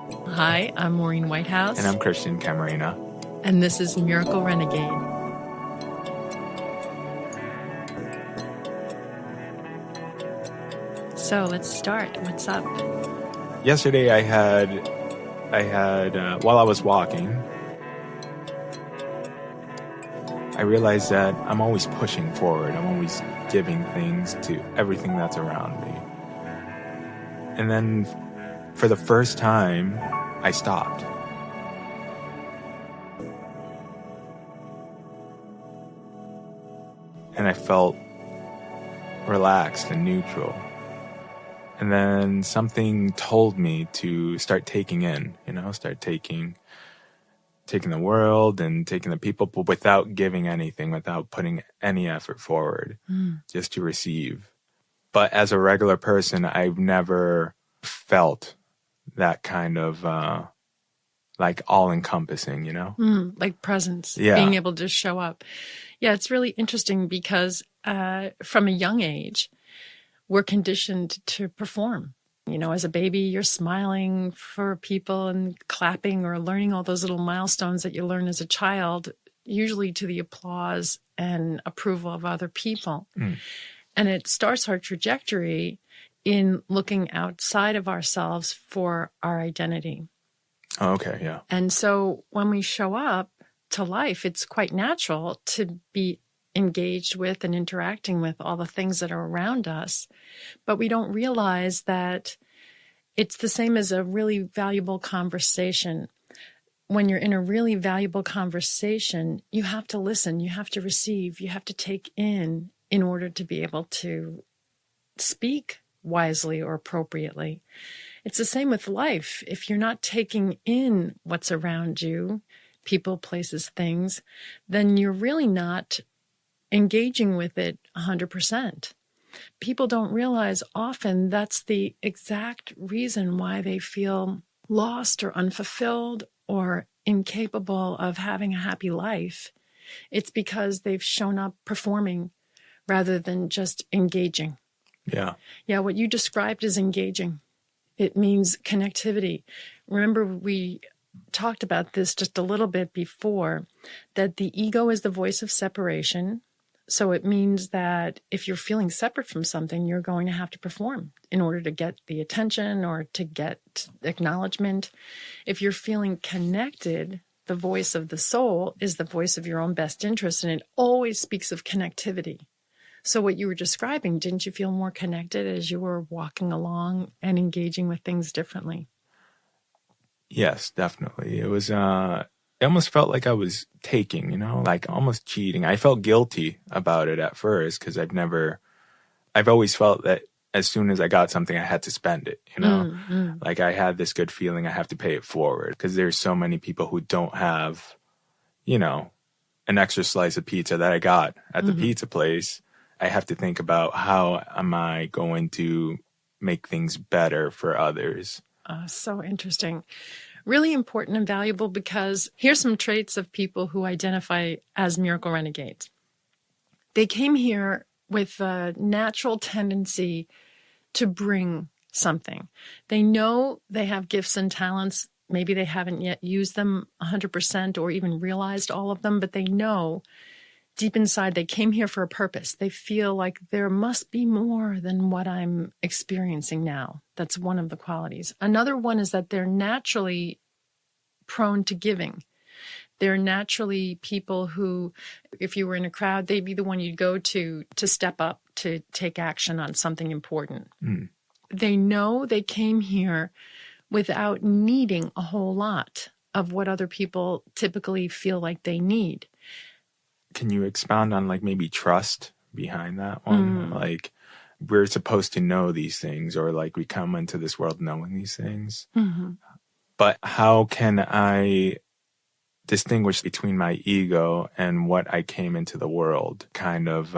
Hi, I'm Maureen Whitehouse. And I'm Christian, Camarena. And this is Miracle Renegade. So let's start. What's up? Yesterday I had while I was walking, I realized that I'm always pushing forward. I'm always giving things to everything that's around me. And then for the first time, I stopped. And I felt relaxed and neutral. And then something told me to start taking in, start taking the world and taking the people, but without giving anything, without putting any effort forward, just to receive. But as a regular person, I've never felt that kind of like all-encompassing, like presence, Yeah. Being able to show up. Yeah, it's really interesting because from a young age, we're conditioned to perform. As a baby, you're smiling for people and clapping or learning all those little milestones that you learn as a child, usually to the applause and approval of other people. And it starts our trajectory in looking outside of ourselves for our identity. Oh, okay, yeah. And so when we show up to life, it's quite natural to be engaged with and interacting with all the things that are around us. But we don't realize that it's the same as a really valuable conversation. When you're in a really valuable conversation, you have to listen, you have to receive, you have to take in order to be able to speak wisely or appropriately. It's the same with life. If you're not taking in what's around you, people, places, things, then you're really not engaging with it 100%. People don't realize often that's the exact reason why they feel lost or unfulfilled or incapable of having a happy life. It's because they've shown up performing rather than just engaging. Yeah. Yeah, what you described is engaging. It means connectivity. Remember, we talked about this just a little bit before, that the ego is the voice of separation. So it means that if you're feeling separate from something, you're going to have to perform in order to get the attention or to get acknowledgement. If you're feeling connected, the voice of the soul is the voice of your own best interest, and it always speaks of connectivity. So what you were describing, didn't you feel more connected as you were walking along and engaging with things differently? Yes, definitely. It was, it almost felt like I was taking, like almost cheating. I felt guilty about it at first because I've always felt that as soon as I got something, I had to spend it, Like I had this good feeling I have to pay it forward because there's so many people who don't have, an extra slice of pizza that I got at the pizza place. I have to think about how am I going to make things better for others. So interesting. Really important and valuable because here's some traits of people who identify as miracle renegades. They came here with a natural tendency to bring something. They know they have gifts and talents. Maybe they haven't yet used them 100% or even realized all of them, but they know deep inside they came here for a purpose. They feel like there must be more than what I'm experiencing now. That's one of the qualities. Another one is that they're naturally prone to giving. They're naturally people who, if you were in a crowd, they'd be the one you'd go to step up, to take action on something important. They know they came here without needing a whole lot of what other people typically feel like they need. Can you expound on like maybe trust behind that one? Like we're supposed to know these things, or like we come into this world knowing these things. But how can I distinguish between my ego and what I came into the world kind of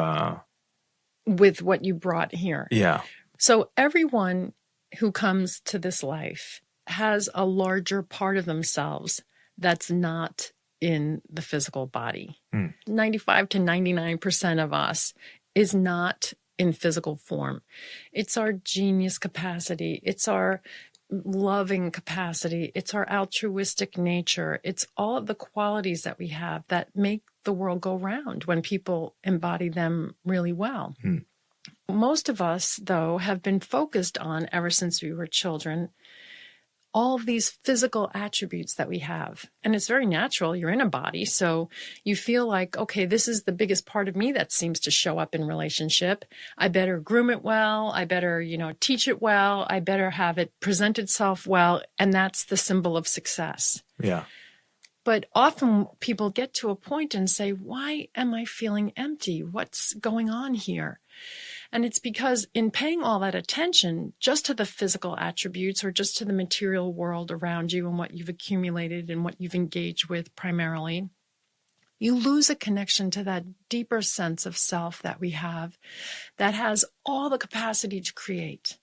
with what you brought here? Yeah. So everyone who comes to this life has a larger part of themselves that's not in the physical body. 95 to 99% of us is not in physical form. It's our genius capacity. It's our loving capacity. It's our altruistic nature. It's all of the qualities that we have that make the world go round when people embody them really well. Most of us, though, have been focused on, ever since we were children, all of these physical attributes that we have. And it's very natural. You're in a body, so you feel like, okay, this is the biggest part of me that seems to show up in relationship. I better groom it well. I better, teach it well. I better have it present itself well. And that's the symbol of success. Yeah. But often people get to a point and say, why am I feeling empty? What's going on here? And it's because in paying all that attention just to the physical attributes or just to the material world around you and what you've accumulated and what you've engaged with primarily, you lose a connection to that deeper sense of self that we have that has all the capacity to create.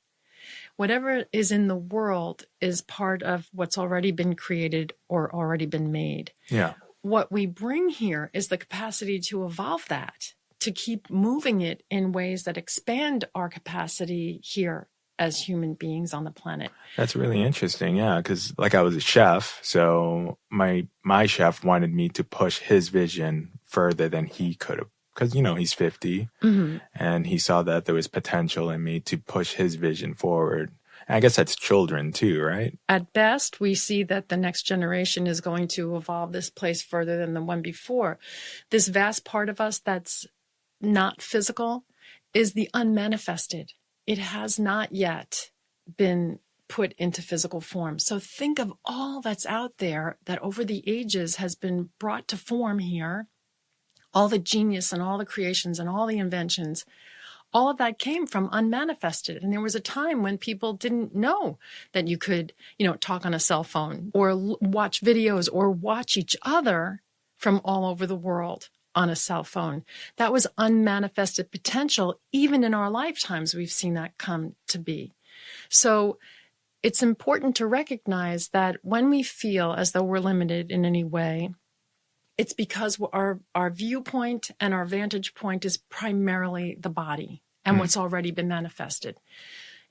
Whatever is in the world is part of what's already been created or already been made. Yeah. What we bring here is the capacity to evolve that, to keep moving it in ways that expand our capacity here as human beings on the planet. That's really interesting. Yeah. Cause I was a chef. So my chef wanted me to push his vision further than he could have. Cause he's 50 and he saw that there was potential in me to push his vision forward. And I guess that's children too, right? At best, we see that the next generation is going to evolve this place further than the one before. This vast part of us that's not physical is the unmanifested. It has not yet been put into physical form. So think of all that's out there that over the ages has been brought to form here. All the genius and all the creations and all the inventions, all of that came from unmanifested. And there was a time when people didn't know that you could, talk on a cell phone or watch videos or watch each other from all over the world on a cell phone. That was unmanifested potential. Even in our lifetimes, we've seen that come to be. So it's important to recognize that when we feel as though we're limited in any way, it's because our viewpoint and our vantage point is primarily the body and what's already been manifested.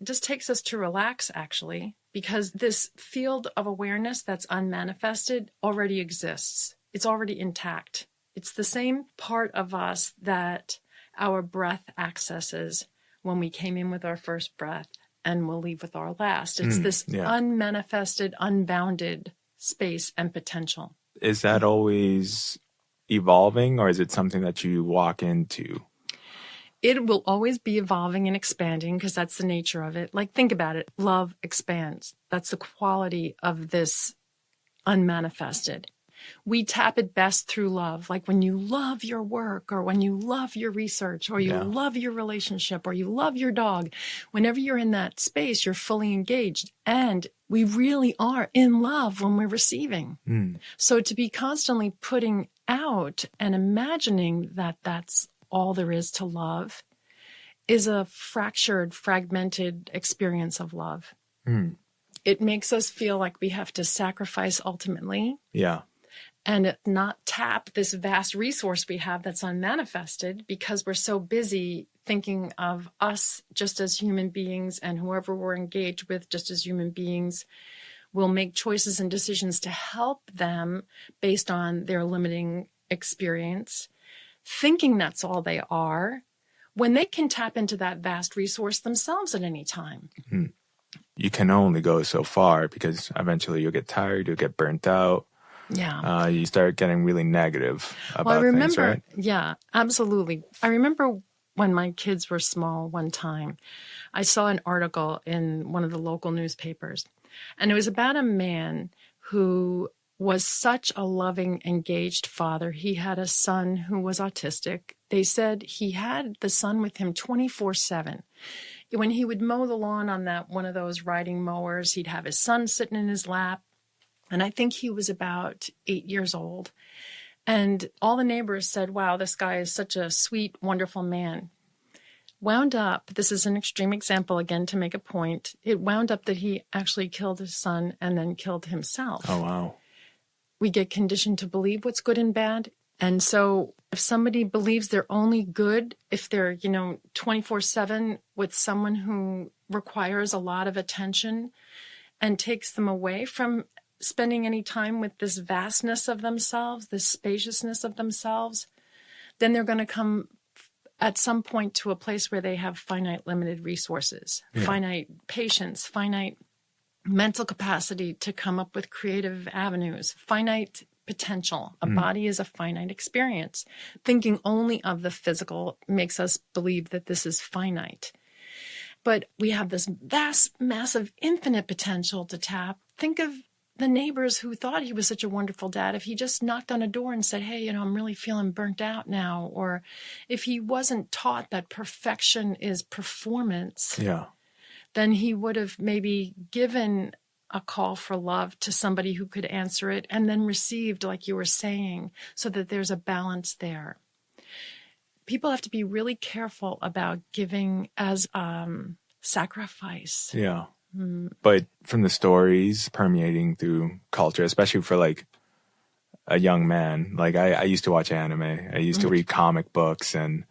It just takes us to relax, actually, because this field of awareness that's unmanifested already exists. It's already intact. It's the same part of us that our breath accesses when we came in with our first breath and we'll leave with our last. It's this unmanifested, unbounded space and potential. Is that always evolving, or is it something that you walk into? It will always be evolving and expanding because that's the nature of it. Think about it. Love expands. That's the quality of this unmanifested. We tap it best through love. Like when you love your work or when you love your research or you love your relationship or you love your dog, whenever you're in that space, you're fully engaged. And we really are in love when we're receiving. So to be constantly putting out and imagining that that's all there is to love is a fractured, fragmented experience of love. It makes us feel like we have to sacrifice ultimately. Yeah. And not tap this vast resource we have that's unmanifested because we're so busy thinking of us just as human beings and whoever we're engaged with just as human beings. Will make choices and decisions to help them based on their limiting experience, thinking that's all they are, when they can tap into that vast resource themselves at any time. You can only go so far because eventually you'll get tired, you'll get burnt out. Yeah. You start getting really negative about things, right? Yeah, absolutely. I remember when my kids were small one time, I saw an article in one of the local newspapers, and it was about a man who was such a loving, engaged father. He had a son who was autistic. They said he had the son with him 24/7. When he would mow the lawn on one of those riding mowers, he'd have his son sitting in his lap. And I think he was about 8 years old. And all the neighbors said, wow, this guy is such a sweet, wonderful man. Wound up, this is an extreme example again to make a point, it wound up that he actually killed his son and then killed himself. Oh, wow. We get conditioned to believe what's good and bad. And so if somebody believes they're only good if they're, 24/7 with someone who requires a lot of attention, and takes them away from spending any time with this vastness of themselves, this spaciousness of themselves, then they're going to come at some point to a place where they have finite limited resources, finite patience, finite mental capacity to come up with creative avenues, finite potential. A body is a finite experience. Thinking only of the physical makes us believe that this is finite. But we have this vast, massive, infinite potential to tap. Think of the neighbors who thought he was such a wonderful dad. If he just knocked on a door and said, hey, I'm really feeling burnt out now. Or if he wasn't taught that perfection is performance, then he would have maybe given a call for love to somebody who could answer it and then received, like you were saying, so that there's a balance there. People have to be really careful about giving as sacrifice. Yeah. But from the stories permeating through culture, especially for like a young man, like I used to watch anime, I used to read comic books, and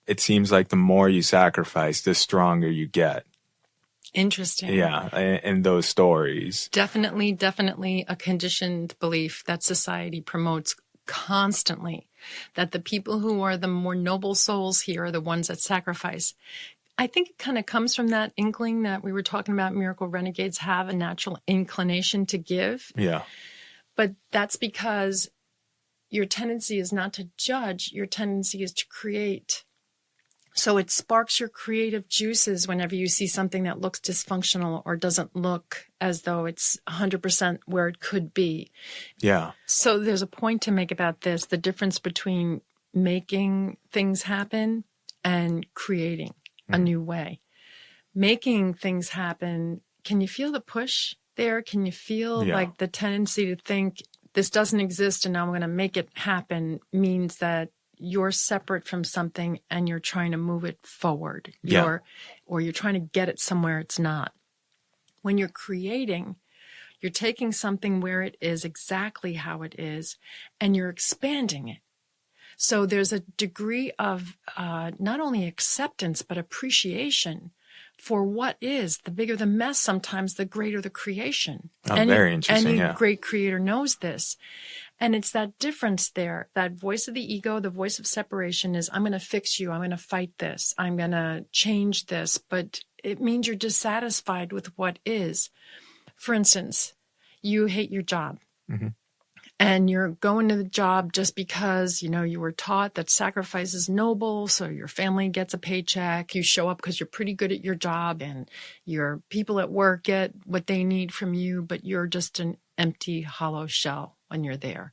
it seems like the more you sacrifice, the stronger you get. Interesting. Yeah, in those stories. Definitely a conditioned belief that society promotes constantly, that the people who are the more noble souls here are the ones that sacrifice. I think it kind of comes from that inkling that we were talking about. Miracle Renegades have a natural inclination to give. Yeah. But that's because your tendency is not to judge. Your tendency is to create. So it sparks your creative juices whenever you see something that looks dysfunctional or doesn't look as though it's 100% where it could be. Yeah. So there's a point to make about this, the difference between making things happen and creating a new way. Making things happen, can you feel the push there? Can you feel like the tendency to think this doesn't exist and now I'm going to make it happen means that you're separate from something and you're trying to move it forward. Or you're trying to get it somewhere it's not. When you're creating, you're taking something where it is exactly how it is and you're expanding it. So there's a degree of not only acceptance, but appreciation for what is. The bigger the mess, sometimes the greater the creation. Very interesting, Any great creator knows this. And it's that difference there, that voice of the ego, the voice of separation is, I'm going to fix you. I'm going to fight this. I'm going to change this. But it means you're dissatisfied with what is. For instance, you hate your job. And you're going to the job just because, you were taught that sacrifice is noble, so your family gets a paycheck. You show up because you're pretty good at your job, and your people at work get what they need from you, but you're just an empty, hollow shell when you're there.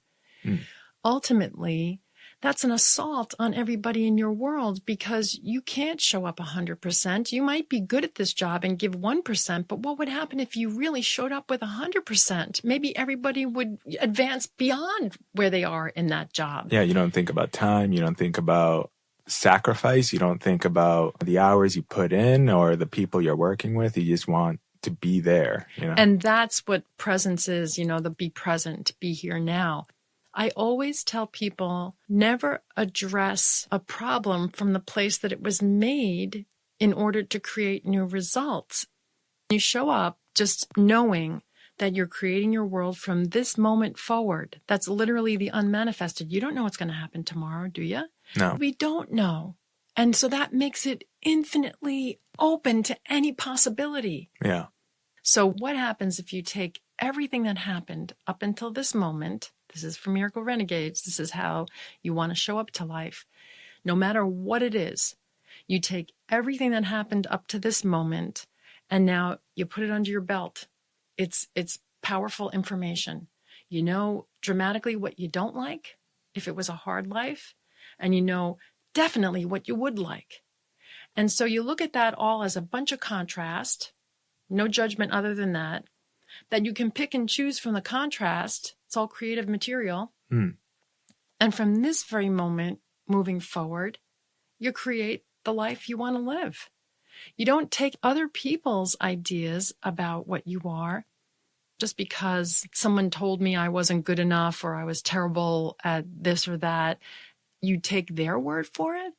Ultimately, that's an assault on everybody in your world because you can't show up 100%. You might be good at this job and give 1%, but what would happen if you really showed up with 100%? Maybe everybody would advance beyond where they are in that job. Yeah, you don't think about time. You don't think about sacrifice. You don't think about the hours you put in or the people you're working with. You just want to be there. And that's what presence is, the be present, be here now. I always tell people never address a problem from the place that it was made in order to create new results. You show up just knowing that you're creating your world from this moment forward. That's literally the unmanifested. You don't know what's going to happen tomorrow, do you? No. We don't know. And so that makes it infinitely open to any possibility. Yeah. So what happens if you take everything that happened up until this moment? This is for Miracle Renegades. This is how you want to show up to life. No matter what it is, you take everything that happened up to this moment and now you put it under your belt. It's powerful information. You know dramatically what you don't like if it was a hard life, and you know definitely what you would like. And so you look at that all as a bunch of contrast, no judgment other than that you can pick and choose from the contrast. It's all creative material. And from this very moment, moving forward, you create the life you want to live. You don't take other people's ideas about what you are just because someone told me I wasn't good enough or I was terrible at this or that. You take their word for it.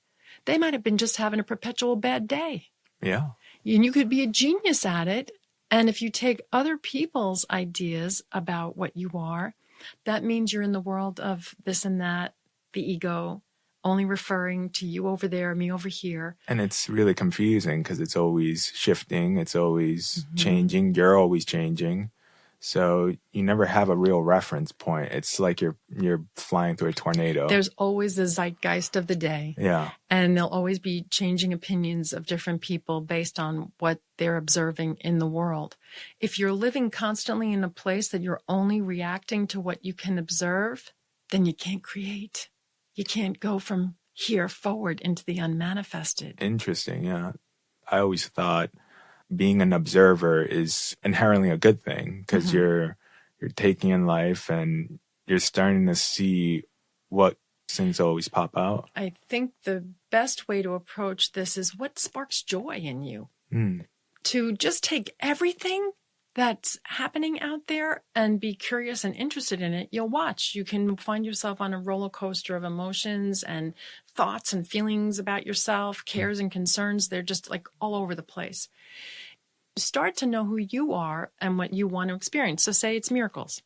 They might have been just having a perpetual bad day. Yeah. And you could be a genius at it, And if you take other people's ideas about what you are, that means you're in the world of this and that, the ego, only referring to you over there, me over here. And it's really confusing because it's always shifting. It's always changing. You're always changing. So you never have a real reference point. It's like you're flying through a tornado. There's always the zeitgeist of the day. Yeah. And there'll always be changing opinions of different people based on what they're observing in the world. If you're living constantly in a place that you're only reacting to what you can observe, then you can't create. You can't go from here forward into the unmanifested. Interesting, yeah. I always thought being an observer is inherently a good thing because you're taking in life and you're starting to see what things always pop out. I think the best way to approach this is what sparks joy in you. To just take everything that's happening out there and be curious and interested in it. You'll watch. You can find yourself on a roller coaster of emotions and thoughts and feelings about yourself, cares and concerns. They're just like all over the place. Start to know who you are and what you want to experience. So say it's miracles.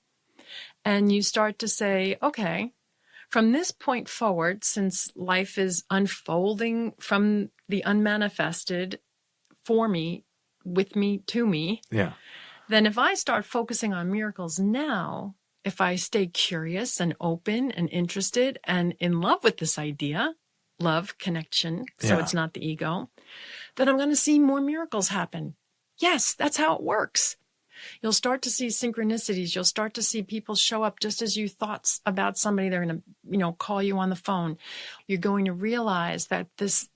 And you start to say, okay, from this point forward, since life is unfolding from the unmanifested for me, with me, to me, then if I start focusing on miracles now, if I stay curious and open and interested and in love with this idea, love, connection, so it's not the ego, then I'm going to see more miracles happen. Yes, that's how it works. You'll start to see synchronicities. You'll start to see people show up just as you thought about somebody. They're going to, call you on the phone. You're going to realize that this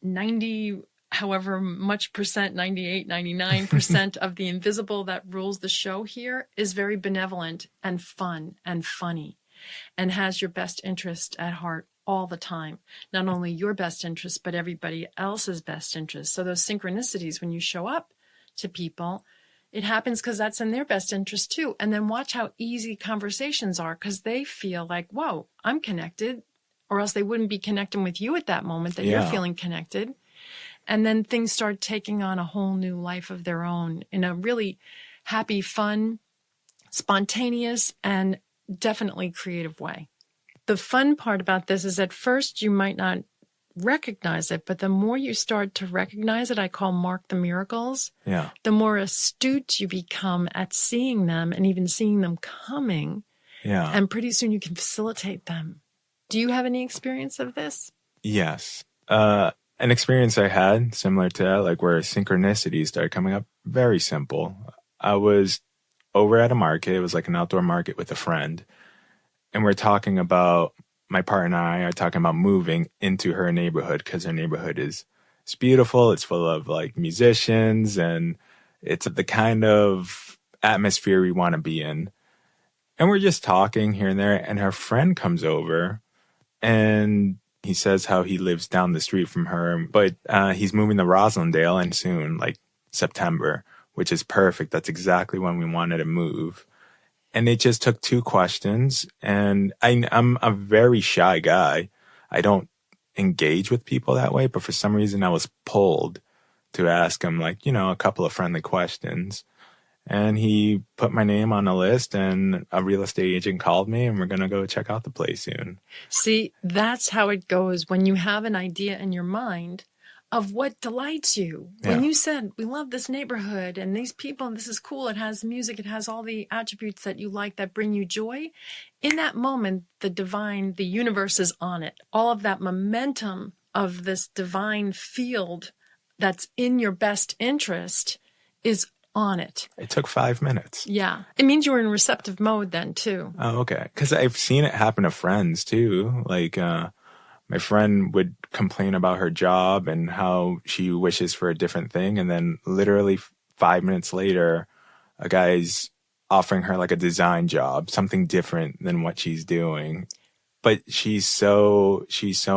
90, however much percent, 98, 99% of the invisible that rules the show here is very benevolent and fun and funny and has your best interest at heart all the time. Not only your best interest, but everybody else's best interest. So those synchronicities, when you show up to people, it happens because that's in their best interest too. And then watch how easy conversations are because they feel like, whoa, I'm connected, or else they wouldn't be connecting with you at that moment that you're feeling connected. And then things start taking on a whole new life of their own in a really happy, fun, spontaneous, and definitely creative way. The fun part about this is at first you might not recognize it, but the more you start to recognize it, I call mark the miracles, the more astute you become at seeing them and even seeing them coming. And pretty soon you can facilitate them. Do you have any experience of this? Yes. An experience I had similar to that, like where synchronicities started coming up, very simple. I was over at a market. It was like an outdoor market with a friend. And we're talking about, my partner and I are talking about moving into her neighborhood because her neighborhood is it's beautiful. It's full of like musicians and it's the kind of atmosphere we want to be in. And we're just talking here and there. And her friend comes over and he says how he lives down the street from her, but he's moving to Roslindale and soon, like September, which is perfect. That's exactly when we wanted to move. And it just took 2 questions. And I'm a very shy guy. I don't engage with people that way, but for some reason I was pulled to ask him like, a couple of friendly questions. And he put my name on a list and a real estate agent called me and we're going to go check out the place soon. See, that's how it goes when you have an idea in your mind of what delights you. When you said, we love this neighborhood and these people, and this is cool. It has music. It has all the attributes that you like that bring you joy. In that moment, the universe is on it. All of that momentum of this divine field that's in your best interest is on it. It took 5 minutes. Yeah. It means you were in receptive mode then too. Oh, okay. Because I've seen it happen to friends too. Like, my friend would complain about her job and how she wishes for a different thing. And then literally 5 minutes later, a guy's offering her like a design job, something different than what she's doing. But she's so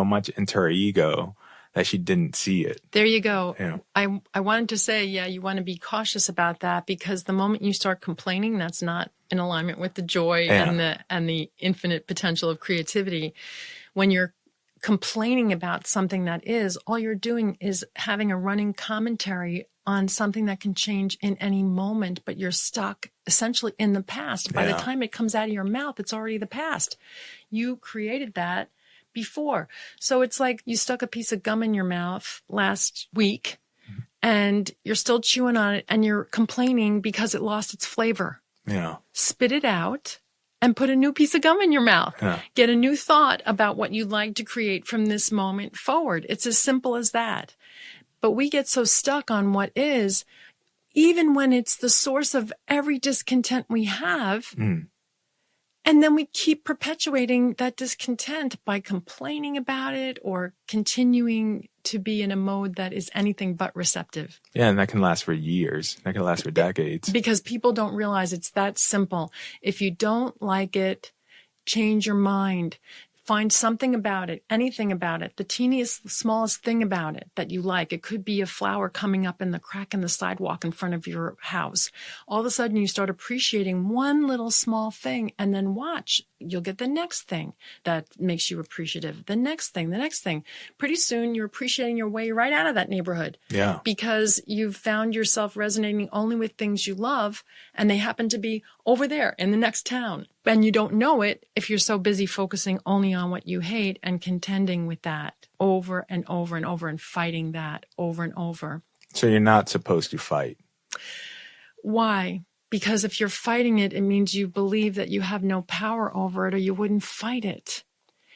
much into her ego that she didn't see it. There you go. Yeah. I wanted to say, you want to be cautious about that because the moment you start complaining, that's not in alignment with the joy and the infinite potential of creativity. When you're complaining about something that is, all you're doing is having a running commentary on something that can change in any moment, but you're stuck essentially in the past. By the time it comes out of your mouth, it's already the past. You created that before. So it's like you stuck a piece of gum in your mouth last week and you're still chewing on it and you're complaining because it lost its flavor. Yeah. Spit it out and put a new piece of gum in your mouth. Yeah. Get a new thought about what you'd like to create from this moment forward. It's as simple as that. But we get so stuck on what is, even when it's the source of every discontent we have. And then we keep perpetuating that discontent by complaining about it or continuing to be in a mode that is anything but receptive. Yeah, and that can last for years. That can last for decades. Because people don't realize it's that simple. If you don't like it, change your mind. Find something about it, anything about it, the teeniest, smallest thing about it that you like. It could be a flower coming up in the crack in the sidewalk in front of your house. All of a sudden, you start appreciating one little small thing, and then watch. You'll get the next thing that makes you appreciative. The next thing, the next thing. Pretty soon, you're appreciating your way right out of that neighborhood. Yeah. Because you've found yourself resonating only with things you love, and they happen to be over there in the next town. And you don't know it if you're so busy focusing only on what you hate and contending with that over and over and over and fighting that over and over. So you're not supposed to fight. Why? Because if you're fighting it, it means you believe that you have no power over it or you wouldn't fight it.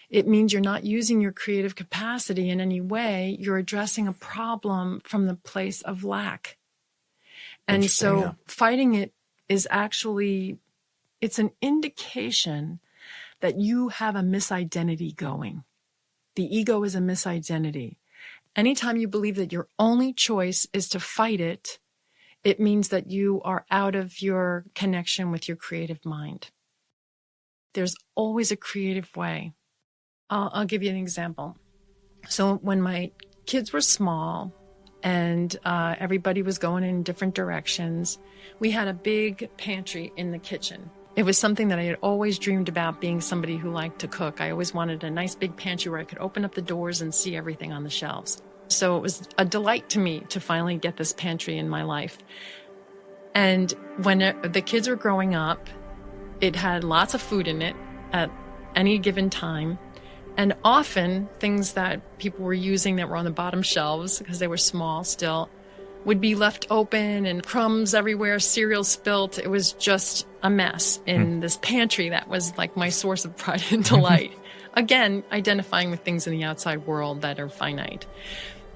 It means you're not using your creative capacity in any way. You're addressing a problem from the place of lack. And so fighting it is actually, it's an indication that you have a misidentity going. The ego is a misidentity. Anytime you believe that your only choice is to fight it, it means that you are out of your connection with your creative mind. There's always a creative way. I'll give you an example. So when my kids were small and everybody was going in different directions, we had a big pantry in the kitchen. It was something that I had always dreamed about, being somebody who liked to cook. I always wanted a nice big pantry where I could open up the doors and see everything on the shelves. So it was a delight to me to finally get this pantry in my life. And when the kids were growing up, it had lots of food in it at any given time. And often things that people were using that were on the bottom shelves, because they were small still, would be left open and crumbs everywhere, cereal spilt. It was just a mess in this pantry that was like my source of pride and delight. Again, identifying with things in the outside world that are finite.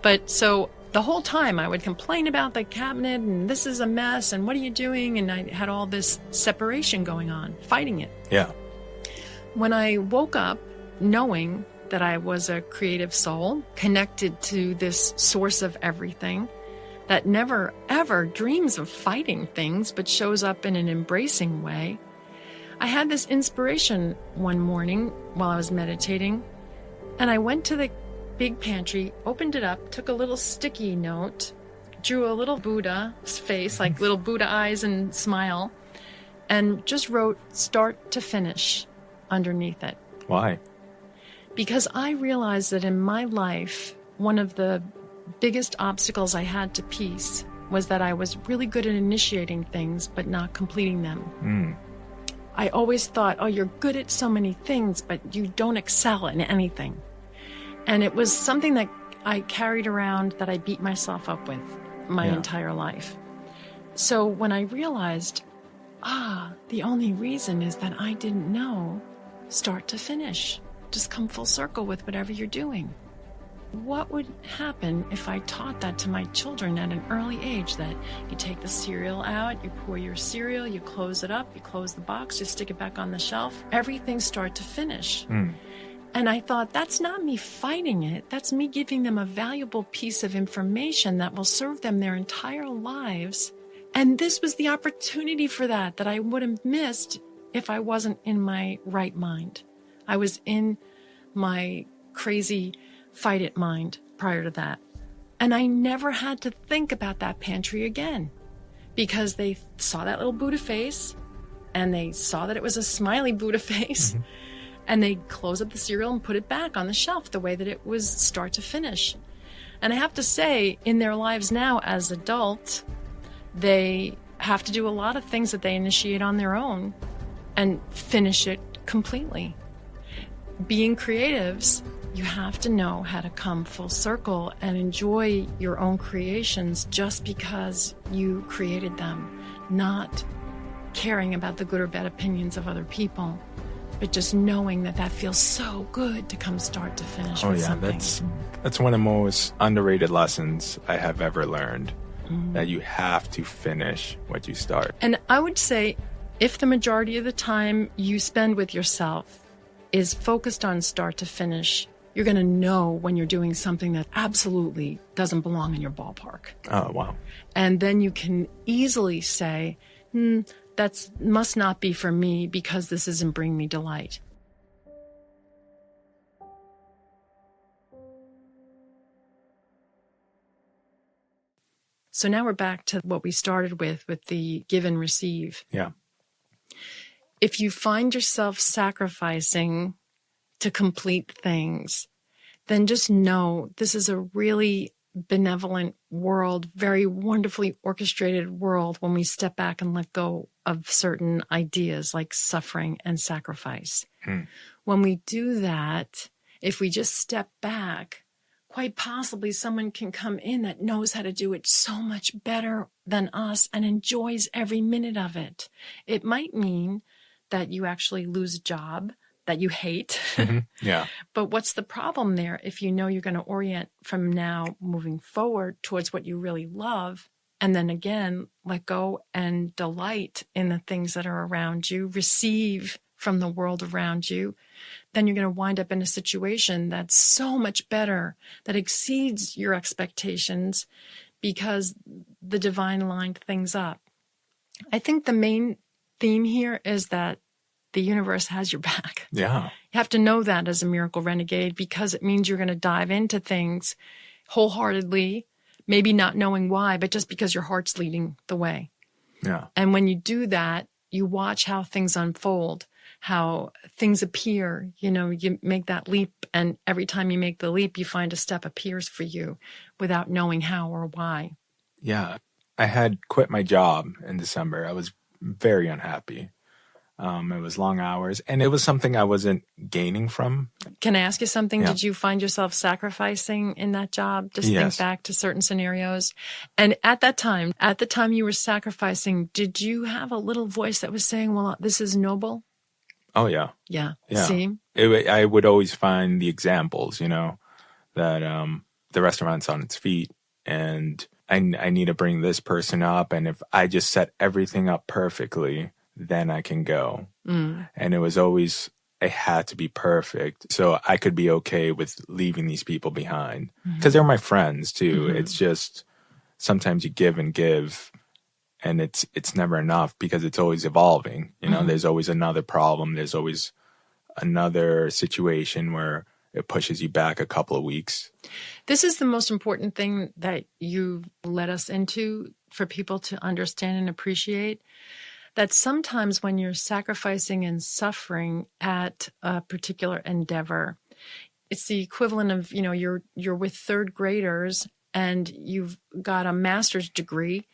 But so the whole time I would complain about the cabinet and this is a mess and what are you doing? And I had all this separation going on, fighting it. Yeah. When I woke up knowing that I was a creative soul connected to this source of everything that never ever dreams of fighting things but shows up in an embracing way, I had this inspiration one morning while I was meditating, and I went to the big pantry, opened it up, took a little sticky note, drew a little Buddha's face, like little Buddha eyes and smile, and just wrote start to finish underneath it. Why? Because I realized that in my life, one of the biggest obstacles I had to peace was that I was really good at initiating things, but not completing them. I always thought, oh, you're good at so many things, but you don't excel in anything. And it was something that I carried around that I beat myself up with my entire life. So when I realized, the only reason is that I didn't know start to finish. Just come full circle with whatever you're doing. What would happen if I taught that to my children at an early age, that you take the cereal out, you pour your cereal, you close it up, you close the box, you stick it back on the shelf, everything start to finish. And I thought, that's not me fighting it. That's me giving them a valuable piece of information that will serve them their entire lives. And this was the opportunity for that I would have missed if I wasn't in my right mind. I was in my crazy fight it mind prior to that. And I never had to think about that pantry again, because they saw that little Buddha face and they saw that it was a smiley Buddha face. And they close up the cereal and put it back on the shelf the way that it was start to finish. And I have to say, in their lives now as adults, they have to do a lot of things that they initiate on their own and finish it completely. Being creatives, you have to know how to come full circle and enjoy your own creations just because you created them, not caring about the good or bad opinions of other people, but just knowing that that feels so good to come start to finish with something. That's one of the most underrated lessons I have ever learned, that you have to finish what you start. And I would say, if the majority of the time you spend with yourself is focused on start to finish, you're going to know when you're doing something that absolutely doesn't belong in your ballpark. Oh, wow. And then you can easily say, that must not be for me because this isn't bringing me delight. So now we're back to what we started with the give and receive. Yeah. If you find yourself sacrificing to complete things, then just know this is a really benevolent world, very wonderfully orchestrated world when we step back and let go of certain ideas like suffering and sacrifice. When we do that, if we just step back, quite possibly someone can come in that knows how to do it so much better than us and enjoys every minute of it. It might mean that you actually lose a job that you hate. Yeah. But what's the problem there if you know you're going to orient from now moving forward towards what you really love, and then again, let go and delight in the things that are around you, receive from the world around you, then you're going to wind up in a situation that's so much better, that exceeds your expectations because the divine lined things up. I think the main theme here is that the universe has your back. Yeah. You have to know that as a miracle renegade, because it means you're going to dive into things wholeheartedly, maybe not knowing why, but just because your heart's leading the way. Yeah. And when you do that, you watch how things unfold, how things appear. You know, you make that leap, and every time you make the leap, you find a step appears for you without knowing how or why. Yeah. I had quit my job in December. I was very unhappy. It was long hours, and it was something I wasn't gaining from. Can I ask you something? Yeah. Did you find yourself sacrificing in that job? Just Yes. think back to certain scenarios. And at the time you were sacrificing, did you have a little voice that was saying, well, this is noble? Oh, yeah. Yeah. Yeah. See? I would always find the examples, that the restaurant's on its feet, and I need to bring this person up. And if I just set everything up perfectly, then I can go. And it was always, it had to be perfect so I could be okay with leaving these people behind, because they're my friends too. It's just sometimes you give and give, and it's never enough because it's always evolving. There's always another problem. There's always another situation where it pushes you back a couple of weeks. This is the most important thing that you led us into for people to understand and appreciate. That sometimes when you're sacrificing and suffering at a particular endeavor, it's the equivalent of, you're with third graders and you've got a master's degree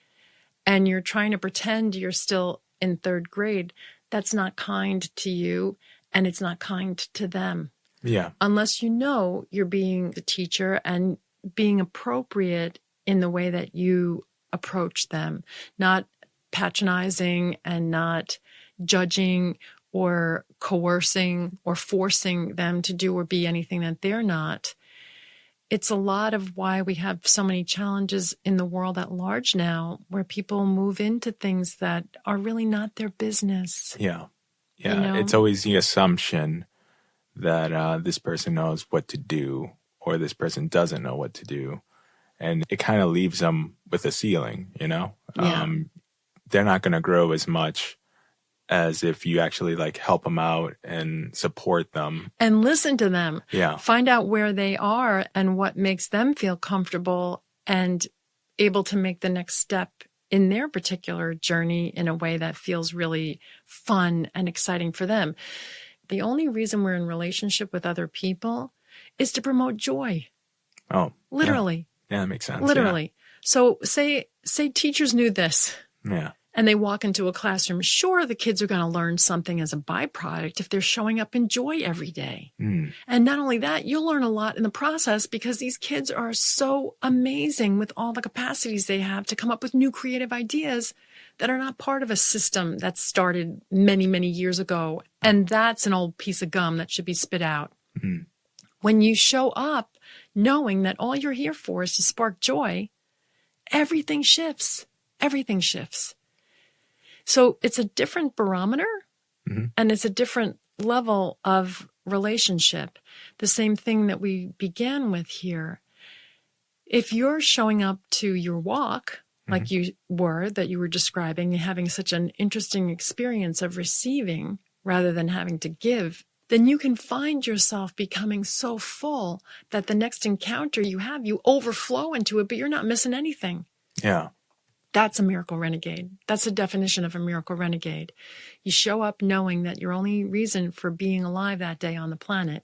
and you're trying to pretend you're still in third grade. That's not kind to you, and it's not kind to them. Yeah. Unless you're being the teacher and being appropriate in the way that you approach them, not patronizing and not judging or coercing or forcing them to do or be anything that they're not. It's a lot of why we have so many challenges in the world at large now, where people move into things that are really not their business. Yeah. Yeah. It's always the assumption that this person knows what to do, or this person doesn't know what to do. And it kind of leaves them with a ceiling, Yeah. They're not going to grow as much as if you actually help them out and support them. And listen to them. Yeah. Find out where they are and what makes them feel comfortable and able to make the next step in their particular journey in a way that feels really fun and exciting for them. The only reason we're in relationship with other people is to promote joy. Oh, literally. Yeah, that makes sense. Literally. So say teachers knew this. Yeah. And they walk into a classroom. Sure, the kids are going to learn something as a byproduct if they're showing up in joy every day. Mm. And not only that, you'll learn a lot in the process because these kids are so amazing with all the capacities they have to come up with new creative ideas that are not part of a system that started many, many years ago. And that's an old piece of gum that should be spit out. Mm. When you show up knowing that all you're here for is to spark joy, everything shifts. Everything shifts. So it's a different barometer, and it's a different level of relationship. The same thing that we began with here. If you're showing up to your walk, like you were, that you were describing, and having such an interesting experience of receiving rather than having to give, then you can find yourself becoming so full that the next encounter you have, you overflow into it, but you're not missing anything. Yeah. That's a miracle renegade. That's the definition of a miracle renegade. You show up knowing that your only reason for being alive that day on the planet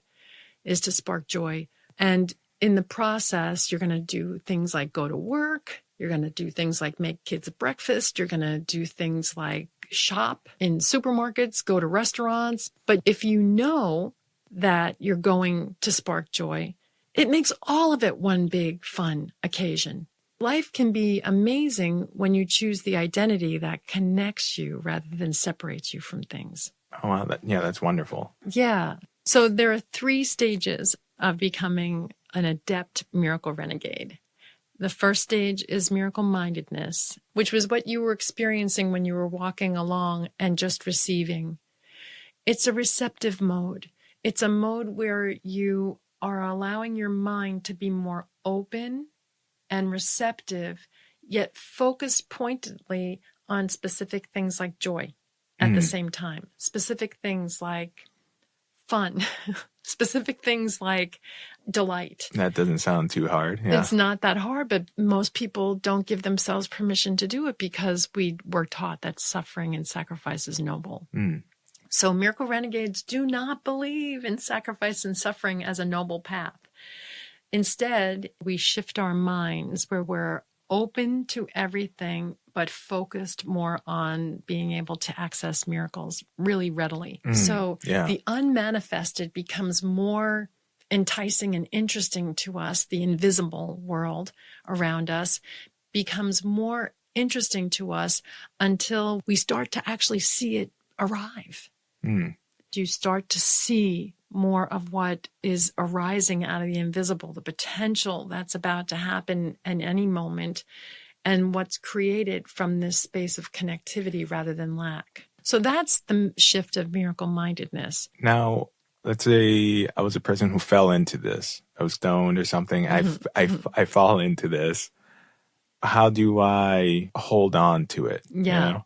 is to spark joy. And in the process, you're going to do things like go to work. You're going to do things like make kids breakfast. You're going to do things like shop in supermarkets, go to restaurants. But if you know that you're going to spark joy, it makes all of it one big fun occasion. Life can be amazing when you choose the identity that connects you rather than separates you from things. Oh, wow. That's wonderful. Yeah. So there are 3 stages of becoming an adept miracle renegade. The first stage is miracle-mindedness, which was what you were experiencing when you were walking along and just receiving. It's a receptive mode. It's a mode where you are allowing your mind to be more open and receptive, yet focused pointedly on specific things like joy at the same time. Specific things like fun, specific things like delight. That doesn't sound too hard. Yeah. It's not that hard, but most people don't give themselves permission to do it because we were taught that suffering and sacrifice is noble. So miracle renegades do not believe in sacrifice and suffering as a noble path. Instead, we shift our minds where we're open to everything, but focused more on being able to access miracles really readily. So the unmanifested becomes more enticing and interesting to us. The invisible world around us becomes more interesting to us until we start to actually see it arrive. You start to see more of what is arising out of the invisible, the potential that's about to happen in any moment, and what's created from this space of connectivity rather than lack. So that's the shift of miracle-mindedness. Now, let's say I was a person who fell into this. I was stoned or something. I fall into this. How do I hold on to it? Yeah. You know?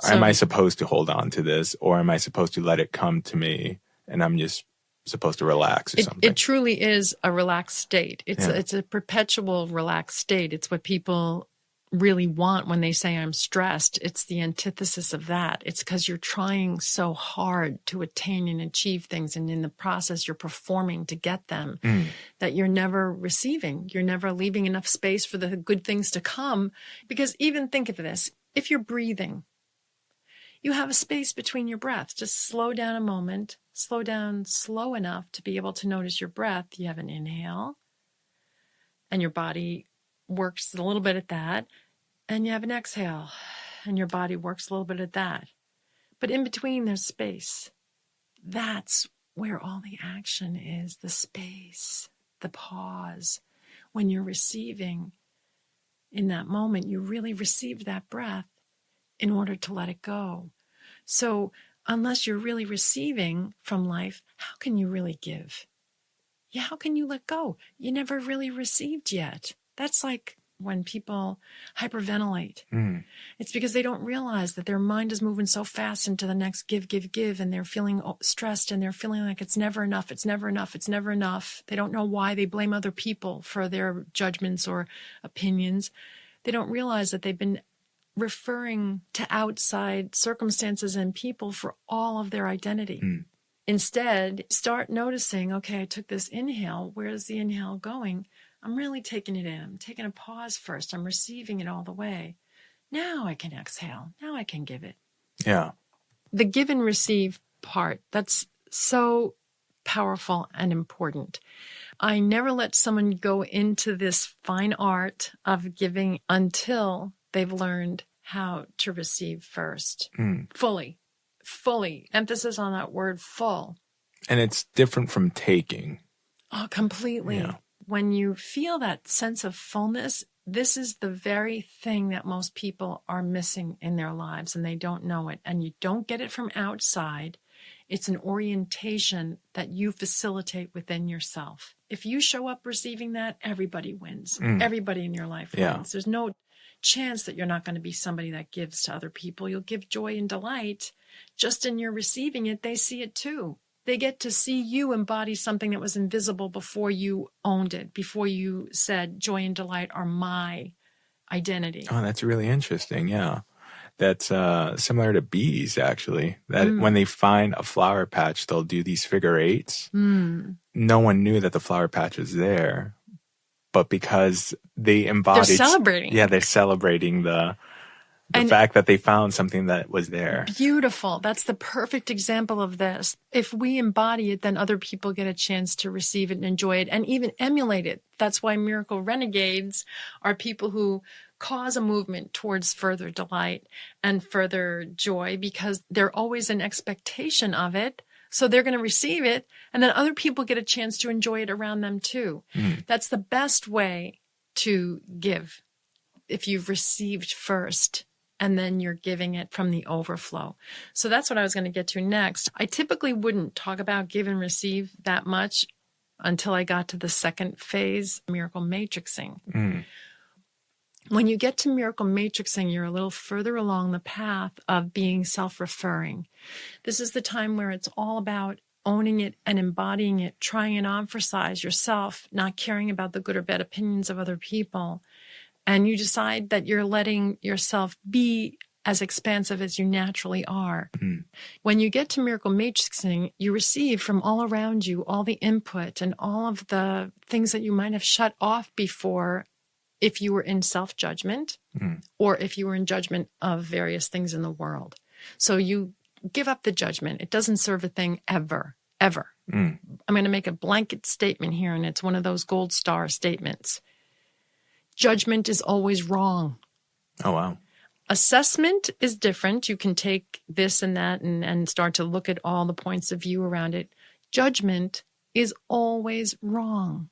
So, am I supposed to hold on to this, or am I supposed to let it come to me and I'm just supposed to relax or something? It truly is a relaxed state. It's a perpetual relaxed state. It's what people really want when they say I'm stressed. It's the antithesis of that. It's because you're trying so hard to attain and achieve things, and in the process you're performing to get them, that you're never receiving. You're never leaving enough space for the good things to come. Because even think of this, if you're breathing, you have a space between your breaths. Just slow down a moment, slow down slow enough to be able to notice your breath. You have an inhale, and your body works a little bit at that. And you have an exhale, and your body works a little bit at that. But in between, there's space. That's where all the action is, the space, the pause. When you're receiving, in that moment, you really received that breath in order to let it go. So unless you're really receiving from life, how can you really give? Yeah, how can you let go? You never really received yet. That's like when people hyperventilate. It's because they don't realize that their mind is moving so fast into the next give, and they're feeling stressed, and they're feeling like it's never enough, it's never enough, it's never enough. They don't know why. They blame other people for their judgments or opinions. They don't realize that they've been referring to outside circumstances and people for all of their identity. Instead, start noticing, okay, I took this inhale. Where's the inhale going? I'm really taking it in. I'm taking a pause first. I'm receiving it all the way. Now I can exhale. Now I can give it. Yeah. The give and receive part, that's so powerful and important. I never let someone go into this fine art of giving until they've learned how to receive first. Fully. Emphasis on that word full. And it's different from taking. Oh, completely. Yeah. When you feel that sense of fullness, this is the very thing that most people are missing in their lives, and they don't know it. And you don't get it from outside. It's an orientation that you facilitate within yourself. If you show up receiving that, everybody wins. Everybody in your life wins. There's no chance that you're not going to be somebody that gives to other people. You'll give joy and delight. Just in your receiving it, they see it too. They get to see you embody something that was invisible before you owned it, before you said joy and delight are my identity. Oh, that's really interesting. Yeah. That's similar to bees, actually. That when they find a flower patch, they'll do these figure eights. No one knew that the flower patch was there, but because they embodied... They're celebrating. Yeah, they're celebrating the fact that they found something that was there. Beautiful. That's the perfect example of this. If we embody it, then other people get a chance to receive it and enjoy it and even emulate it. That's why Miracle Renegades are people who cause a movement towards further delight and further joy, because they're always in expectation of it. So they're going to receive it, and then other people get a chance to enjoy it around them too. That's the best way to give. If you've received first, and then you're giving it from the overflow. So that's what I was going to get to next. I typically wouldn't talk about give and receive that much until I got to the second phase, miracle matrixing. When you get to miracle matrixing, you're a little further along the path of being self-referring. This is the time where it's all about owning it and embodying it, trying and emphasize yourself, not caring about the good or bad opinions of other people. And you decide that you're letting yourself be as expansive as you naturally are. When you get to miracle matrixing, you receive from all around you all the input and all of the things that you might have shut off before if you were in self-judgment or if you were in judgment of various things in the world. So you give up the judgment. It doesn't serve a thing ever. I'm going to make a blanket statement here, and it's one of those gold star statements. Judgment is always wrong. Oh, wow. Assessment is different. You can take this and that and start to look at all the points of view around it. Judgment is always wrong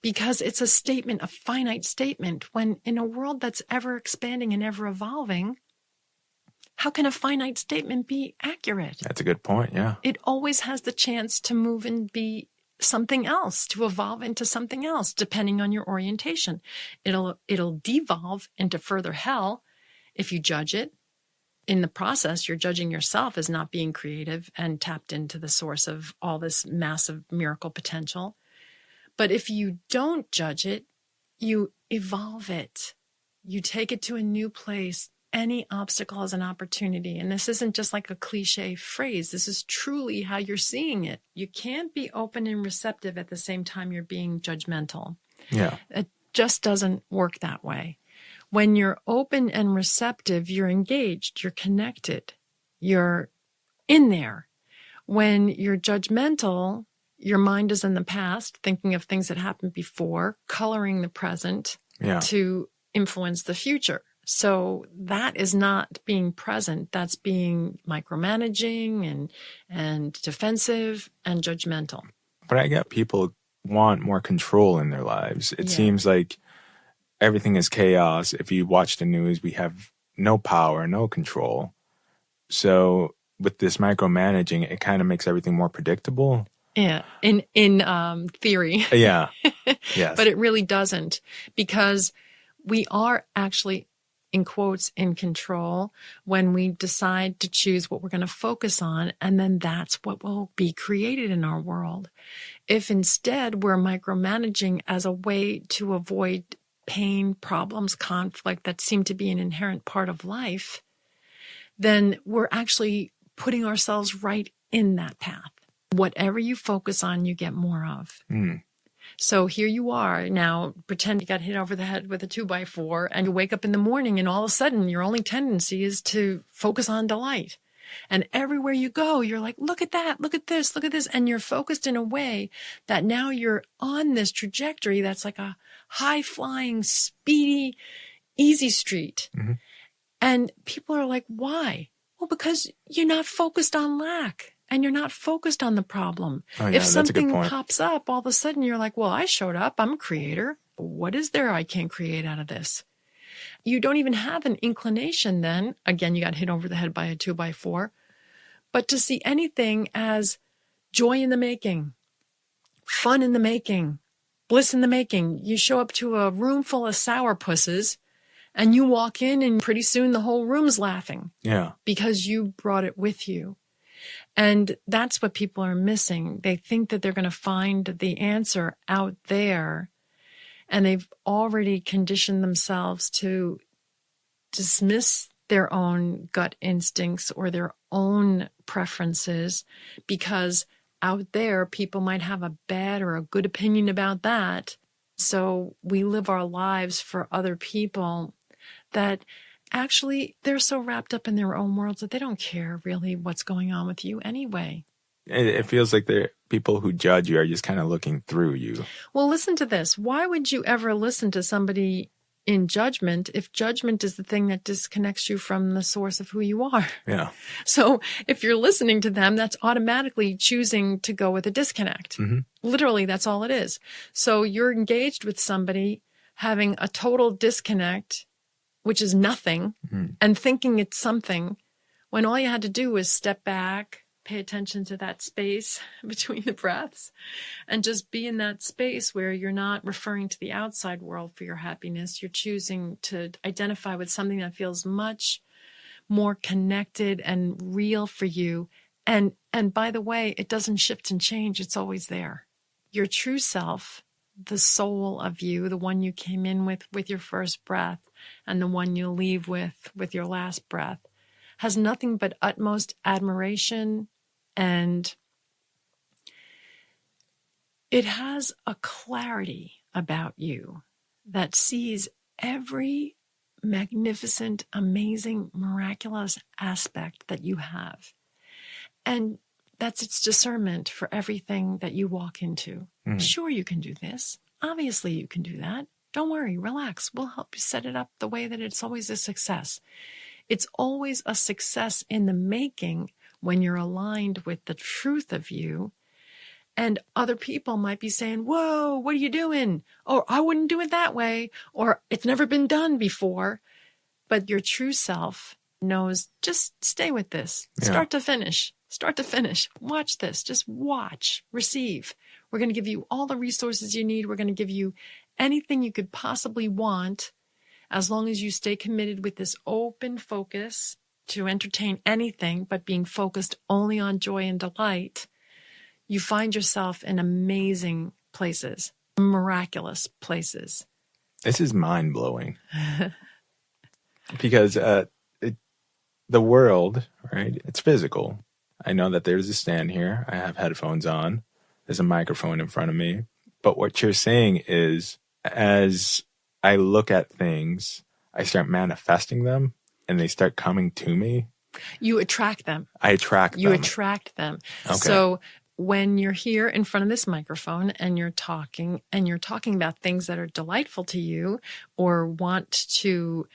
because it's a statement, a finite statement. When in a world that's ever expanding and ever evolving, how can a finite statement be accurate? That's a good point, yeah. It always has the chance to move and be something else, to evolve into something else, depending on your orientation. It'll devolve into further hell if you judge it. In the process, you're judging yourself as not being creative and tapped into the source of all this massive miracle potential. But if you don't judge it, you evolve it. You take it to a new place. Any obstacle is an opportunity. And this isn't just like a cliche phrase. This is truly how you're seeing it. You can't be open and receptive at the same time you're being judgmental. Yeah. It just doesn't work that way. When you're open and receptive, you're engaged, you're connected, you're in there. When you're judgmental, your mind is in the past, thinking of things that happened before, coloring the present to influence the future. So that is not being present. That's being micromanaging and defensive and judgmental. But I get people want more control in their lives. It seems like everything is chaos. If you watch the news, we have no power, no control. So with this micromanaging, it kind of makes everything more predictable. Yeah, in theory. Yeah, yes. But it really doesn't, because we are actually, in quotes, in control when we decide to choose what we're going to focus on, and then that's what will be created in our world. If instead we're micromanaging as a way to avoid pain, problems, conflict that seem to be an inherent part of life, then we're actually putting ourselves right in that path. Whatever you focus on, you get more of. So here you are now, pretend you got hit over the head with a 2x4 and you wake up in the morning and all of a sudden your only tendency is to focus on delight. And everywhere you go, you're like, look at that, look at this, look at this. And you're focused in a way that now you're on this trajectory that's like a high flying, speedy, easy street. Mm-hmm. And people are like, why? Well, because you're not focused on lack and you're not focused on the problem. Oh, yeah, if something pops up, all of a sudden you're like, well, I showed up. I'm a creator. What is there I can create out of this? You don't even have an inclination then. Again, you got hit over the head by a 2x4. But to see anything as joy in the making, fun in the making, bliss in the making. You show up to a room full of sourpusses and you walk in and pretty soon the whole room's laughing. Yeah. Because you brought it with you. And that's what people are missing. They think that they're going to find the answer out there. And they've already conditioned themselves to dismiss their own gut instincts or their own preferences because out there people might have a bad or a good opinion about that. So we live our lives for other people that actually they're so wrapped up in their own worlds that they don't care really what's going on with you anyway. It feels like the people who judge you are just kind of looking through you. Well, listen to this. Why would you ever listen to somebody in judgment if judgment is the thing that disconnects you from the source of who you are? Yeah. So if you're listening to them, that's automatically choosing to go with a disconnect. Mm-hmm. Literally, that's all it is. So you're engaged with somebody having a total disconnect, which is nothing, and thinking it's something, when all you had to do was step back, pay attention to that space between the breaths, and just be in that space where you're not referring to the outside world for your happiness. You're choosing to identify with something that feels much more connected and real for you. And by the way, it doesn't shift and change. It's always there. Your true self, the soul of you, the one you came in with your first breath and the one you'll leave with your last breath, has nothing but utmost admiration, and it has a clarity about you that sees every magnificent, amazing, miraculous aspect that you have. And that's its discernment for everything that you walk into. Sure, you can do this. Obviously, you can do that. Don't worry, relax. We'll help you set it up the way that it's always a success. It's always a success in the making when you're aligned with the truth of you. And other people might be saying, whoa, what are you doing? Or I wouldn't do it that way. Or it's never been done before. But your true self knows, just stay with this. Yeah. Start to finish. Start to finish. Watch this. Just watch. Receive. We're going to give you all the resources you need. We're going to give you anything you could possibly want, as long as you stay committed with this open focus to entertain anything, but being focused only on joy and delight. You find yourself in amazing places, miraculous places. This is mind-blowing. Because the world, right, it's physical. I know that there's a stand here. I have headphones on. There's a microphone in front of me. But what you're saying is, as I look at things, I start manifesting them, and they start coming to me. You attract them. I attract them. You attract them. Okay. So when you're here in front of this microphone and you're talking about things that are delightful to you or want to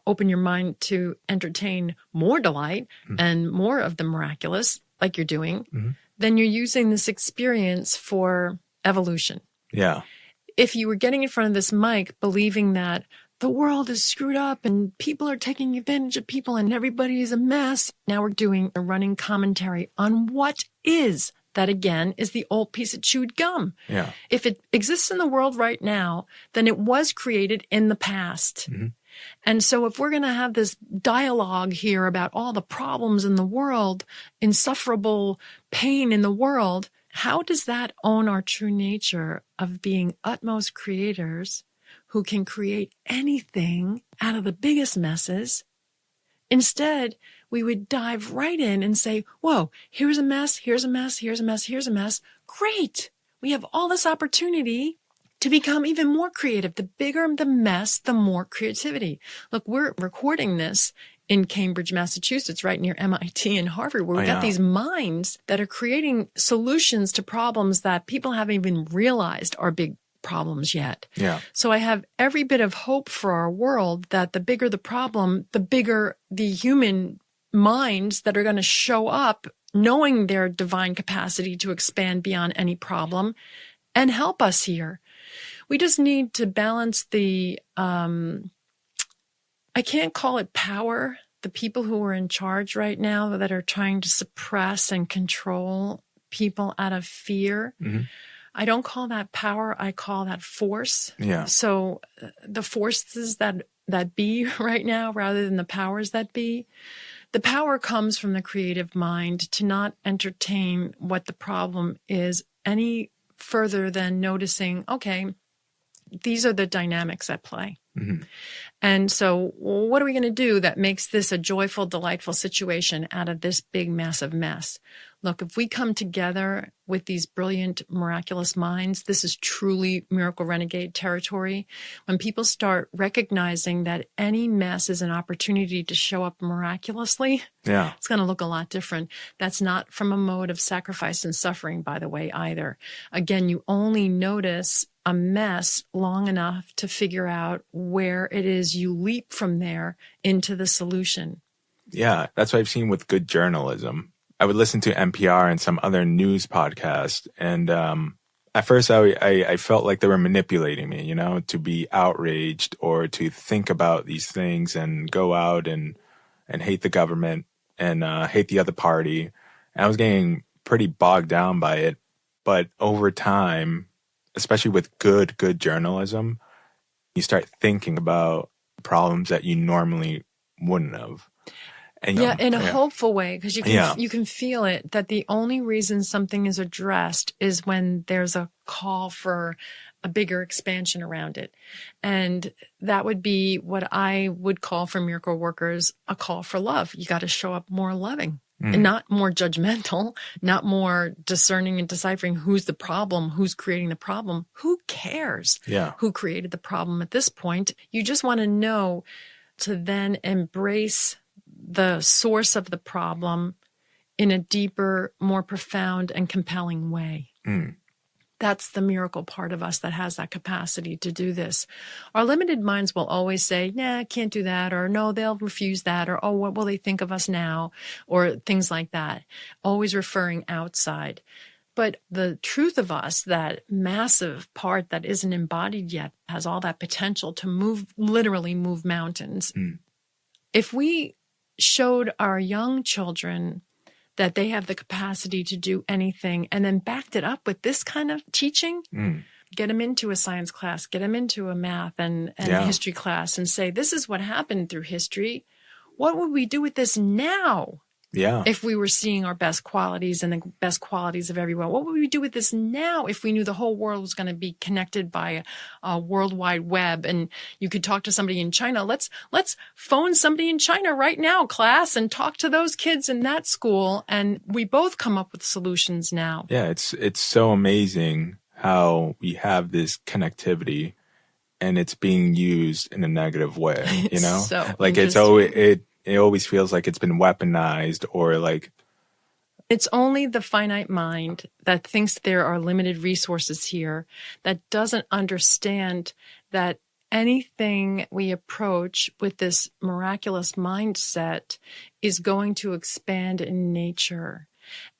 open your mind to entertain more delight and more of the miraculous, like you're doing, then you're using this experience for evolution. Yeah. If you were getting in front of this mic believing that the world is screwed up and people are taking advantage of people and everybody is a mess, now we're doing a running commentary on what is. That, again, is the old piece of chewed gum. Yeah. If it exists in the world right now, then it was created in the past. And so if we're going to have this dialogue here about all the problems in the world, insufferable pain in the world, how does that own our true nature of being utmost creators who can create anything out of the biggest messes? Instead, we would dive right in and say, whoa, here's a mess, here's a mess, here's a mess, here's a mess. Great. we have all this opportunity to become even more creative. The bigger the mess, the more creativity. Look, we're recording this in Cambridge, Massachusetts, right near MIT and Harvard, where we've got these minds that are creating solutions to problems that people haven't even realized are big problems yet. Yeah. So I have every bit of hope for our world that the bigger the problem, the bigger the human minds that are going to show up knowing their divine capacity to expand beyond any problem and help us here. We just need to balance the, I can't call it power, the people who are in charge right now that are trying to suppress and control people out of fear. Mm-hmm. I don't call that power. I call that force. Yeah. So the forces that be right now, rather than the powers that be, the power comes from the creative mind to not entertain what the problem is any further than noticing, okay, these are the dynamics at play. Mm-hmm. And so what are we going to do that makes this a joyful, delightful situation out of this big, massive mess? Look, if we come together with these brilliant, miraculous minds, this is truly Miracle Renegade territory. When people start recognizing that any mess is an opportunity to show up miraculously, it's going to look a lot different. That's not from a mode of sacrifice and suffering, by the way, either. Again, you only notice a mess long enough to figure out where it is you leap from there into the solution. Yeah, that's what I've seen with good journalism. I would listen to NPR and some other news podcast, and at first I felt like they were manipulating me, to be outraged or to think about these things and go out and hate the government and hate the other party. And I was getting pretty bogged down by it. But over time, especially with good journalism, you start thinking about problems that you normally wouldn't have. And, in a hopeful way, because you can feel it, that the only reason something is addressed is when there's a call for a bigger expansion around it. And that would be what I would call for miracle workers a call for love. You got to show up more loving. And not more judgmental, not more discerning and deciphering who's the problem, who's creating the problem. Who cares who created the problem at this point? You just want to know to then embrace the source of the problem in a deeper, more profound and compelling way. That's the miracle part of us that has that capacity to do this. Our limited minds will always say, nah, can't do that, or no, they'll refuse that, or oh, what will they think of us now, or things like that, always referring outside. But the truth of us, that massive part that isn't embodied yet, has all that potential to literally move mountains. If we showed our young children that they have the capacity to do anything, and then backed it up with this kind of teaching, get them into a science class, get them into a math and history class, and say, this is what happened through history. What would we do with this now? If we were seeing our best qualities and the best qualities of everyone, what would we do with this now if we knew the whole world was going to be connected by a World Wide Web and you could talk to somebody in China? Let's phone somebody in China right now, class, and talk to those kids in that school. And we both come up with solutions now. Yeah, it's so amazing how we have this connectivity and it's being used in a negative way, So like it always feels like it's been weaponized, or like it's only the finite mind that thinks there are limited resources here, that doesn't understand that anything we approach with this miraculous mindset is going to expand in nature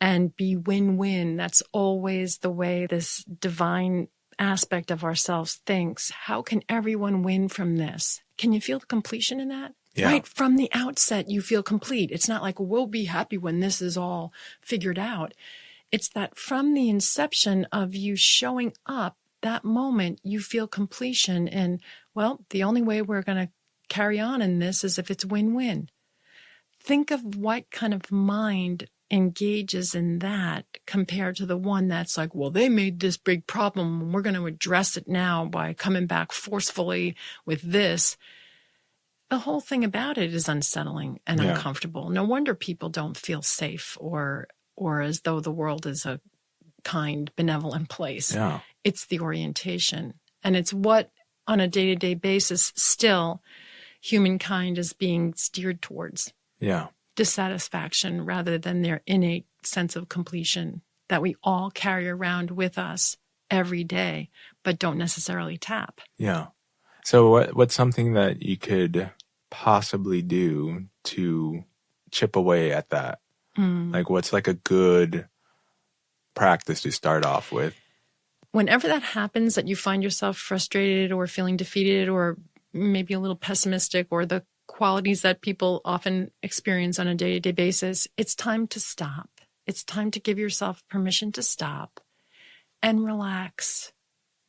and be win-win. That's always the way this divine aspect of ourselves thinks. How can everyone win from this? Can you feel the completion in that? Right from the outset, you feel complete. It's not like, we'll be happy when this is all figured out. It's that from the inception of you showing up, that moment, you feel completion. And, well, the only way we're going to carry on in this is if it's win-win. Think of what kind of mind engages in that compared to the one that's like, well, they made this big problem and we're going to address it now by coming back forcefully with this. The whole thing about it is unsettling and uncomfortable. No wonder people don't feel safe or as though the world is a kind, benevolent place. Yeah. It's the orientation. And it's what, on a day-to-day basis, still humankind is being steered towards. Yeah. Dissatisfaction rather than their innate sense of completion that we all carry around with us every day, but don't necessarily tap. Yeah. So what's something that you could possibly do to chip away at that? Like, what's like a good practice to start off with? Whenever that happens, that you find yourself frustrated or feeling defeated or maybe a little pessimistic, or the qualities that people often experience on a day-to-day basis, it's time to stop. It's time to give yourself permission to stop and relax.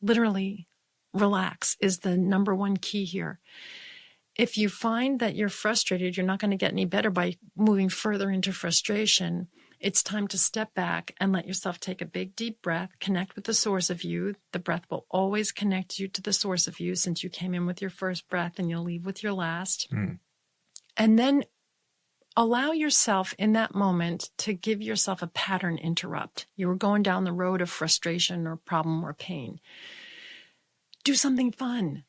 Literally, relax is the number one key here. If you find that you're frustrated, you're not going to get any better by moving further into frustration. It's time to step back and let yourself take a big, deep breath, connect with the source of you. The breath will always connect you to the source of you, since you came in with your first breath and you'll leave with your last. And then allow yourself in that moment to give yourself a pattern interrupt. You were going down the road of frustration or problem or pain. Do something fun.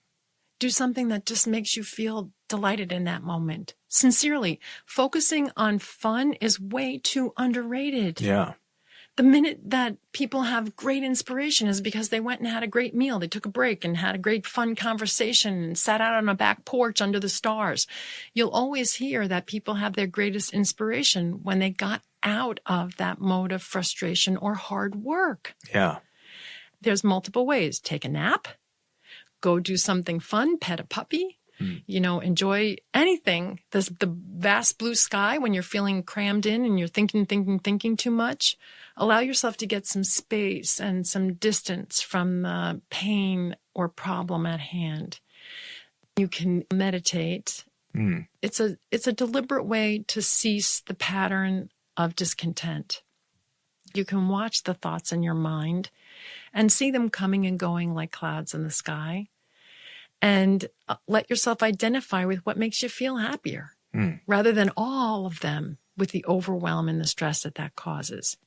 Do something that just makes you feel delighted in that moment. Sincerely, focusing on fun is way too underrated. Yeah. The minute that people have great inspiration is because they went and had a great meal. They took a break and had a great fun conversation and sat out on a back porch under the stars. You'll always hear that people have their greatest inspiration when they got out of that mode of frustration or hard work. Yeah. There's multiple ways. Take a nap. Go do something fun, pet a puppy, enjoy anything. The vast blue sky when you're feeling crammed in and you're thinking too much. Allow yourself to get some space and some distance from the pain or problem at hand. You can meditate. It's a deliberate way to cease the pattern of discontent. You can watch the thoughts in your mind and see them coming and going like clouds in the sky, and let yourself identify with what makes you feel happier rather than all of them with the overwhelm and the stress that causes.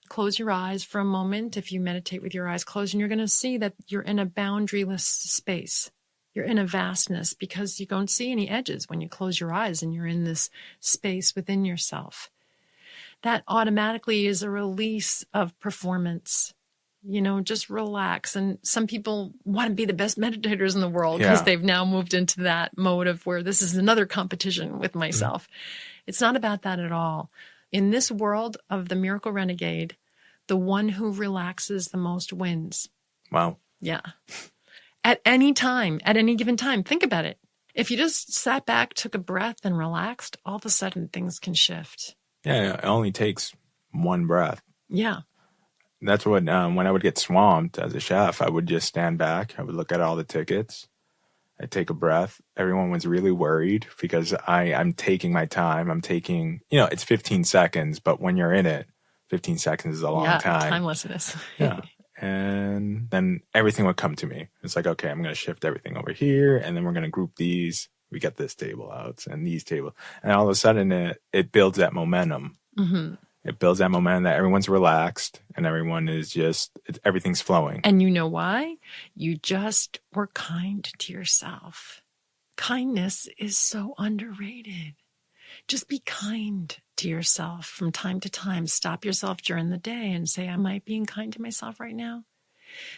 Close your eyes for a moment. If you meditate with your eyes closed, and you're going to see that you're in a boundaryless space. You're in a vastness because you don't see any edges when you close your eyes and you're in this space within yourself. That automatically is a release of performance. Just relax. And some people want to be the best meditators in the world because they've now moved into that mode of where this is another competition with myself. It's not about that at all. In this world of the Miracle Renegade, the one who relaxes the most wins. Wow. Yeah. At any time, at any given time, think about it. If you just sat back, took a breath, and relaxed, all of a sudden things can shift. Yeah, it only takes one breath. Yeah. That's what, when I would get swamped as a chef, I would just stand back. I would look at all the tickets. I'd take a breath. Everyone was really worried because I'm taking my time. I'm taking, it's 15 seconds, but when you're in it, 15 seconds is a long time. Timelessness. Yeah. And then everything would come to me. It's like, okay, I'm going to shift everything over here, and then we're going to group these. We got this table out and these tables. And all of a sudden it builds that momentum. Mm-hmm. It builds that momentum that everyone's relaxed and everyone is everything's flowing. And you know why? You just were kind to yourself. Kindness is so underrated. Just be kind to yourself from time to time. Stop yourself during the day and say, am I being kind to myself right now?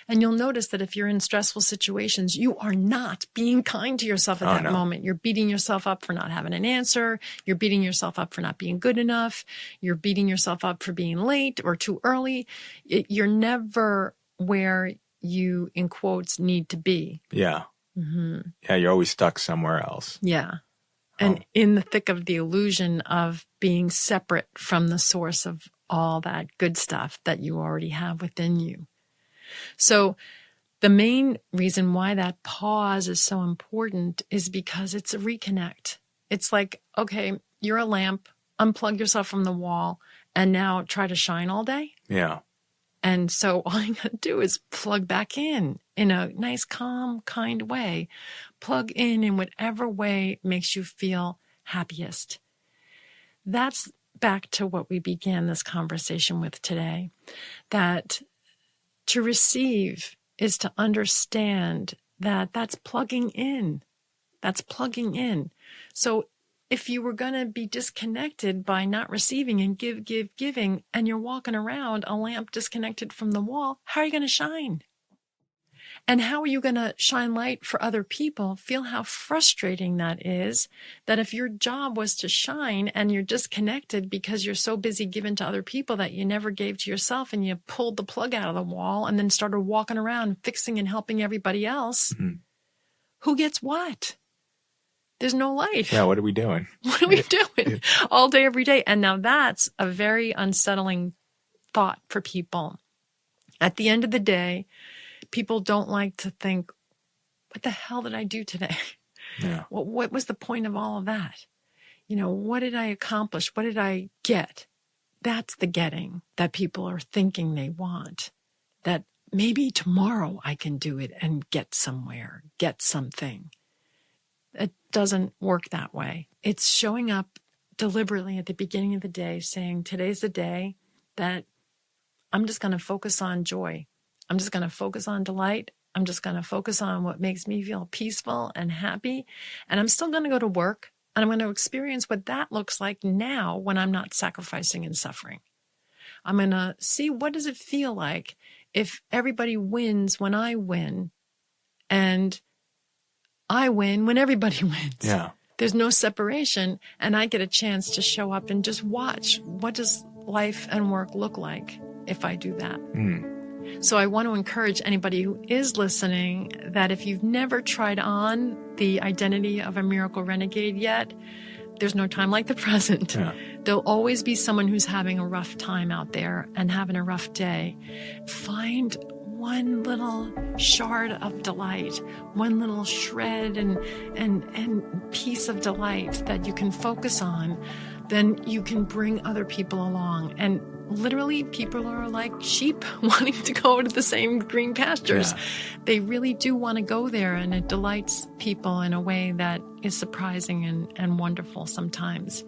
And you'll notice that if you're in stressful situations, you are not being kind to yourself at that moment. You're beating yourself up for not having an answer. You're beating yourself up for not being good enough. You're beating yourself up for being late or too early. You're never where you, in quotes, need to be. Yeah. Mm-hmm. Yeah, you're always stuck somewhere else. Yeah. And in the thick of the illusion of being separate from the source of all that good stuff that you already have within you. So the main reason why that pause is so important is because it's a reconnect. It's like, okay, you're a lamp, unplug yourself from the wall, and now try to shine all day. Yeah. And so all you got to do is plug back in a nice, calm, kind way. Plug in whatever way makes you feel happiest. That's back to what we began this conversation with today, that to receive is to understand that that's plugging in. That's plugging in. So if you were going to be disconnected by not receiving and giving, and you're walking around a lamp disconnected from the wall, how are you going to shine? And how are you going to shine light for other people? Feel how frustrating that is, that if your job was to shine and you're disconnected because you're so busy giving to other people that you never gave to yourself, and you pulled the plug out of the wall and then started walking around fixing and helping everybody else, who gets what? There's no light. Yeah, what are we doing? What are we doing all day, every day? And now that's a very unsettling thought for people. At the end of the day, people don't like to think, what the hell did I do today? Yeah. What was the point of all of that? What did I accomplish? What did I get? That's the getting that people are thinking they want. That maybe tomorrow I can do it and get somewhere, get something. It doesn't work that way. It's showing up deliberately at the beginning of the day saying, today's the day that I'm just going to focus on joy. I'm just going to focus on delight. I'm just going to focus on what makes me feel peaceful and happy. And I'm still going to go to work, and I'm going to experience what that looks like now when I'm not sacrificing and suffering. I'm going to see, what does it feel like if everybody wins when I win, and I win when everybody wins. Yeah. There's no separation, and I get a chance to show up and just watch, what does life and work look like if I do that? So I want to encourage anybody who is listening that if you've never tried on the identity of a Miracle Renegade yet, there's no time like the present. Yeah. There'll always be someone who's having a rough time out there and having a rough day. Find one little shard of delight, one little shred and piece of delight that you can focus on. Then you can bring other people along. And literally, people are like sheep wanting to go to the same green pastures. Yeah. They really do want to go there, and it delights people in a way that is surprising and wonderful sometimes.